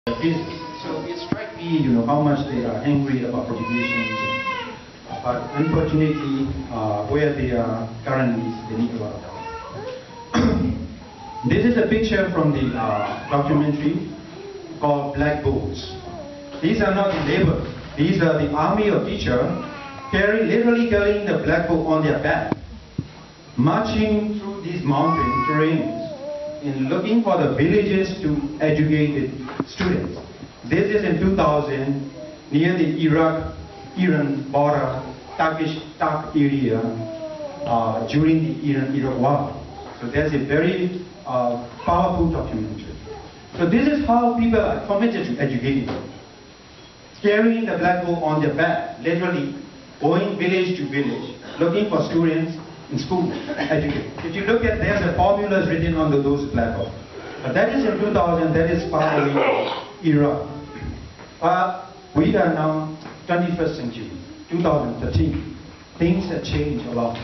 So it strikes me, how much they are angry about education. But unfortunately, where they are currently, they need a lot of help. This is a picture from the documentary called Black Boats. These are not the labor. These are the army of teachers literally carrying the black boat on their back, marching through these mountain terrains and looking for the villages to educate the students. This is in 2000 near the Iran border, Turkish area during the Iran-Iraq war. So there's a very powerful documentary. So this is how people are committed to educating them. Carrying the black book on their back, literally going village to village, looking for students in school, educated. If you look at, there's the formulas written on those black books. But that is in 2000, that is part of the era. We are now 21st century, 2013. Things have changed a lot.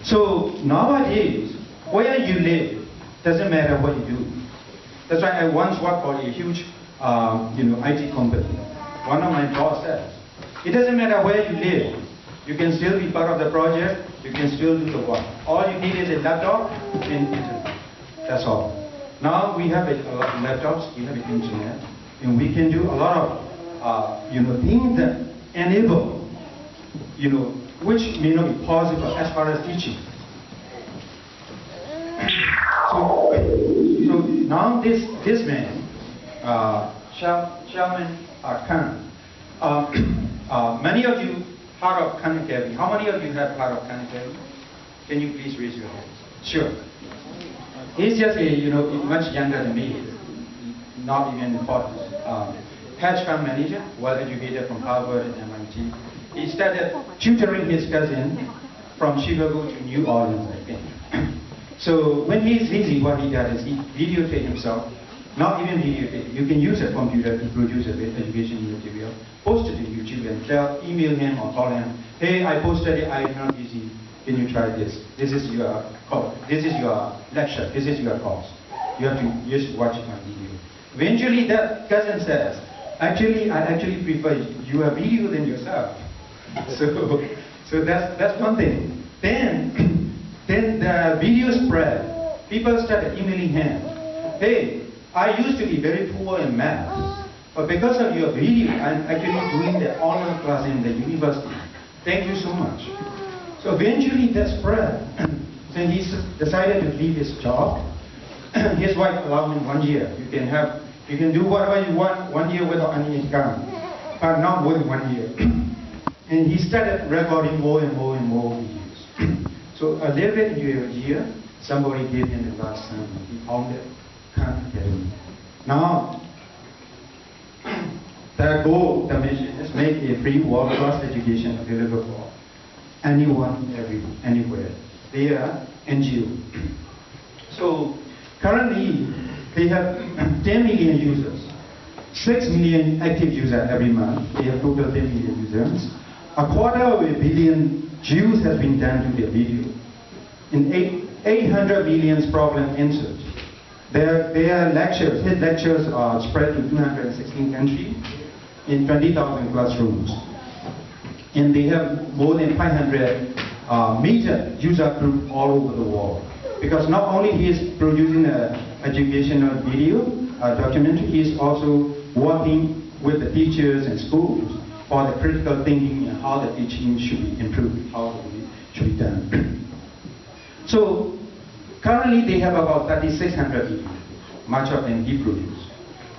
So nowadays, where you live doesn't matter what you do. That's why I once worked for a huge IT company. One of my boss said, it doesn't matter where you live, you can still be part of the project, you can still do the work. All you need is a laptop and internet. That's all. Now we have a lot of laptops, we have the internet, and we can do a lot of things that enable, which may not be possible as far as teaching. So now this man, Chairman Khan, many of you heard of Khan Academy. How many of you have heard of Khan Academy? Can you please raise your hands? Sure. He's just much younger than me, not even 40s. Hedge fund manager, well educated from Harvard and MIT. He started tutoring his cousin from Chicago to New Orleans, I think. So when he's busy, what he does is he videotapes himself. Not even videotape. You can use a computer to produce a education material, post it to YouTube and email him or call him. Hey, I posted it, I'm not busy. Can you try this? This is your call. This is your lecture. This is your course. You have to just watch my video. Eventually that cousin says, actually, I actually prefer your video than yourself. So that's one thing. Then the video spread. People started emailing him. Hey, I used to be very poor in math, but because of your video, I'm actually doing the honor class in the university. Thank you so much. So eventually that spread. Then he decided to leave his job. His wife allowed him 1 year. You can do whatever you want 1 year without any income, but not more than 1 year. And he started recording more and more and more videos. So a little bit into a year, somebody gave him the last time. He found it. Khan Academy. Now, the goal, the mission is make a free world-class education available for anyone, anywhere. They are NGO. So currently, they have 10 million users, 6 million active users every month. They have total 10 million users. 250 million views has been done to their video. In 800 million problem answered. Their lectures, his lectures are spread to 216 countries in 20,000 classrooms. And they have more than 500 major user groups all over the world. Because not only he is producing an educational video, documentary, he is also working with the teachers and schools for the critical thinking and how the teaching should be improved, how it should be done. So currently they have about 3,600 videos, much of them he produced.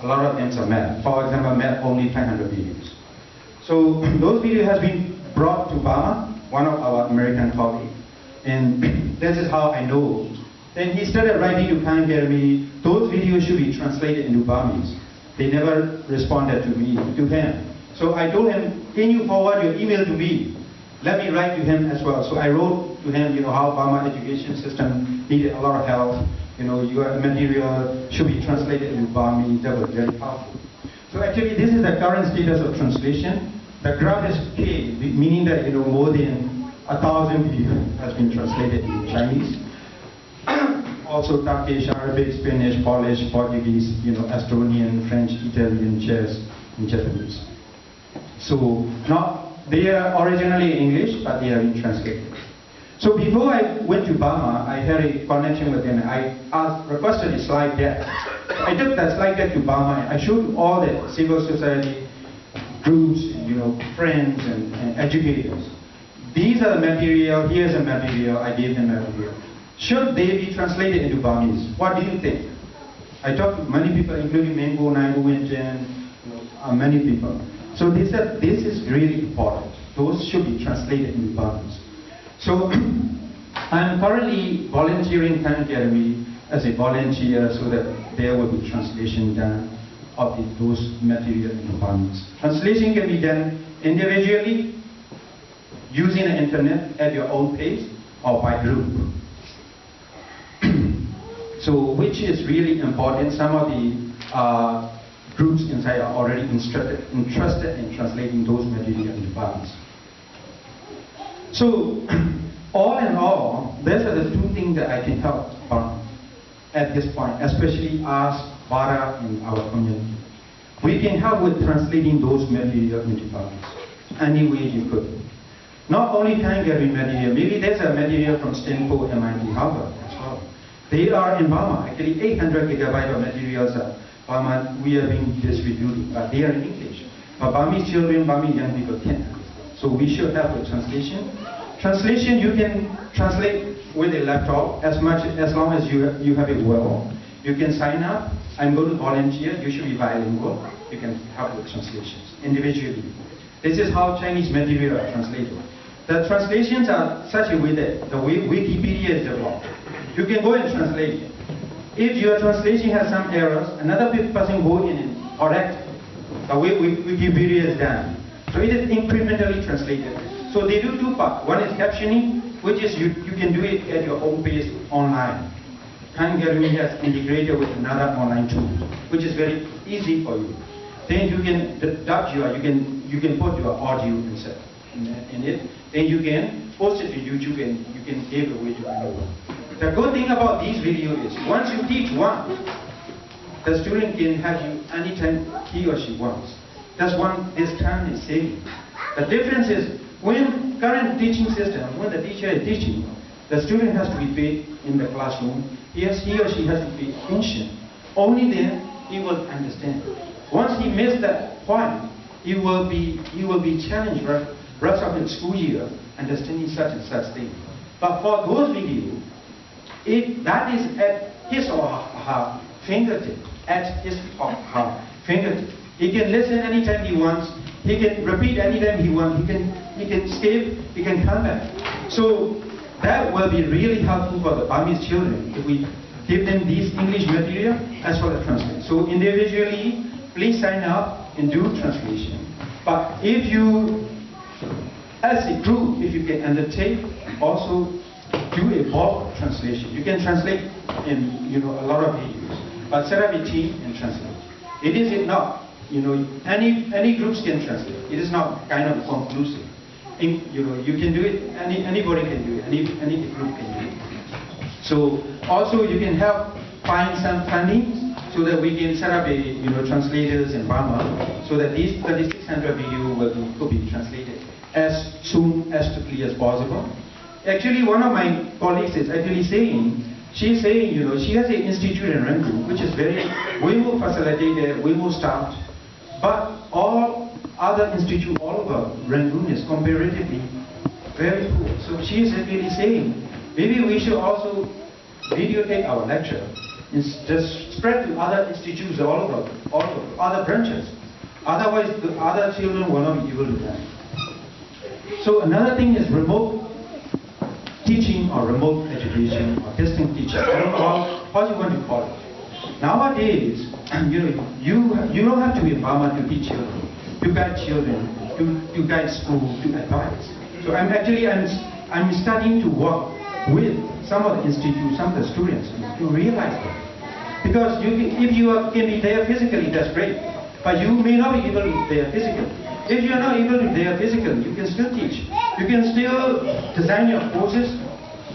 A lot of them are math. For example, math only 500 videos. So those videos has been brought to Burma, one of our American colleagues. And this is how I know. Then he started writing to Khan Academy, those videos should be translated into Burmese. They never responded to him. So I told him, can you forward your email to me? Let me write to him as well. So I wrote to him, how Burma education system needed a lot of help. Your material should be translated into Burmese. That was very powerful. So actually, this is the current status of translation. The graph is K, meaning that more than 1,000 videos has been translated into Chinese. also Turkish, Arabic, Spanish, Polish, Portuguese, Estonian, French, Italian, Czech, and Japanese. So now they are originally English, but they have been translated. So before I went to Burma, I had a connection with them. I requested a slide deck. I took that slide deck to Burma and I showed all the civil society groups, friends and educators. These are the material, here's the material, I gave them material. Should they be translated into Burmese? What do you think? I talked to many people, including Mengo, Naibu, and Jen, many people. So they said this is really important. Those should be translated into Burmese. So I'm currently volunteering Khan Academy as a volunteer so that there will be translation done of those material into Burmese. Translation can be done individually, using the internet at your own pace, or by group. So which is really important. Some of the groups inside are already interested in translating those material into Burmese. So all in all, these are the two things that I can help Burma at this point, especially us, Bara, in our community. We can help with translating those material into Burmese, any way you could. Not only Khan Academy material, maybe there's a material from Stanford, MIT, Harvard as well. They are in Burma. Actually, 800 gigabytes of materials are Burma, we are being distributed, but they are in English. But Burmese children, Burmese young people can't understand. So we should help with translation. Translation, you can translate with a laptop as long as you have it well. You can sign up. I'm going to volunteer. You should be bilingual. You can help with translations individually. This is how Chinese material are translated. The translations are such a way that the way Wikipedia is developed. You can go and translate it. If your translation has some errors, another person go in and correct the way Wikipedia is done. So it is incrementally translated. So they do two parts. One is captioning, which is you can do it at your own pace online. Khan Academy has integrated with another online tool, which is very easy for you. Then you can deduct you can put your audio inside in it. Then you can post it to YouTube and you can give it away to anyone. The good thing about these videos is once you teach one, the student can have you anytime he or she wants. That's one, this time is saving. The difference is when current teaching system, when the teacher is teaching, the student has to be paid in the classroom. He or she has to pay attention. Only then he will understand. Once he missed that point, he will be challenged rest of the school year understanding such and such thing. But for those videos, that is at his or her fingertip. At his or her fingertip. He can listen anytime he wants. He can repeat anytime he wants. He can skip. He can come back. So that will be really helpful for the Burmese children if we give them these English material as well as translation. So individually, please sign up and do translation. But if you, as a group, if you can undertake, also do a bulk translation. You can translate in a lot of videos, but set up a team and translate. It is not, any groups can translate. It is not kind of conclusive. You can do it. Anybody can do it. Any group can do it. So also you can help find some funding so that we can set up a translators in Burma so that these 3,600 videos could be translated as soon as quickly as possible. Actually, one of my colleagues is actually saying, she's saying, she has an institute in Rangoon, which is way more facilitated, way more staffed, but all other institutes all over Rangoon is comparatively very poor. So she is really saying, maybe we should also videotape our lecture and just spread to other institutes all over other branches. Otherwise, the other children will not be able to learn. So another thing is remote teaching or remote education or distance teaching. I don't know how you want to call it. Nowadays, you don't have to be in Burma to teach children, to guide children, to guide school, to advise. So I'm starting to work with some of the institutes, some of the students to realize that. Because if you can be there physically, that's great. But you may not be able to be there physically. If you're not able to be there physically, you can still teach. You can still design your courses.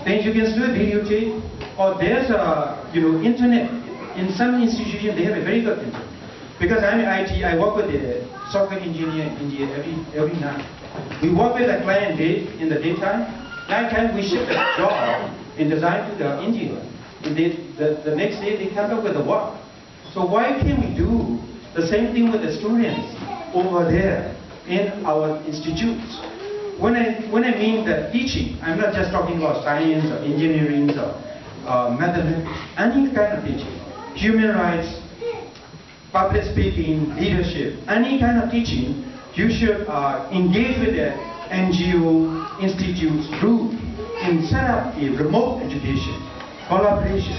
then you can still videotape. Or there's a, internet. In some institutions, they have a very good internet. Because I'm in IT, I work with a software engineer every night. We work with a client in the daytime. Nighttime, we ship the job and design to the engineer. And the next day, they come up with the work. So why can't we do the same thing with the students over there in our institutes? When I mean the teaching, I'm not just talking about science or engineering or mathematics, any kind of teaching. Human rights, public speaking, leadership, any kind of teaching, you should engage with the NGO, institutes, group, and set up a remote education, collaboration.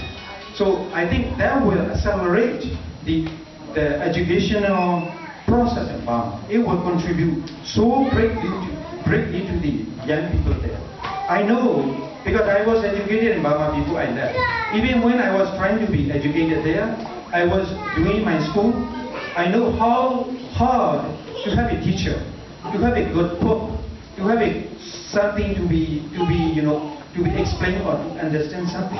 So I think that will accelerate the educational process in Burma. It will contribute so greatly to the young people there. I know, because I was educated in Burma before I left. Even when I was trying to be educated there, I was doing my school. I know how hard to have a teacher, to have a good book, to have something to be explained or to understand something.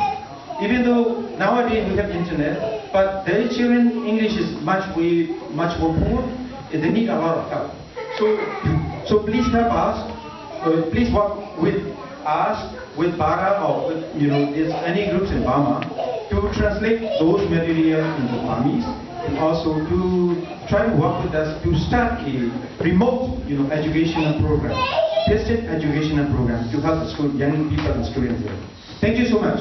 Even though nowadays we have internet, but the children English is much more poor. They need a lot of help. So please help us. Please work with us, with BARA, or with there's any groups in Burma to translate those materials into Burmese, and also to try to work with us to start a remote educational program, tested educational program to help the young people and students there. Thank you so much.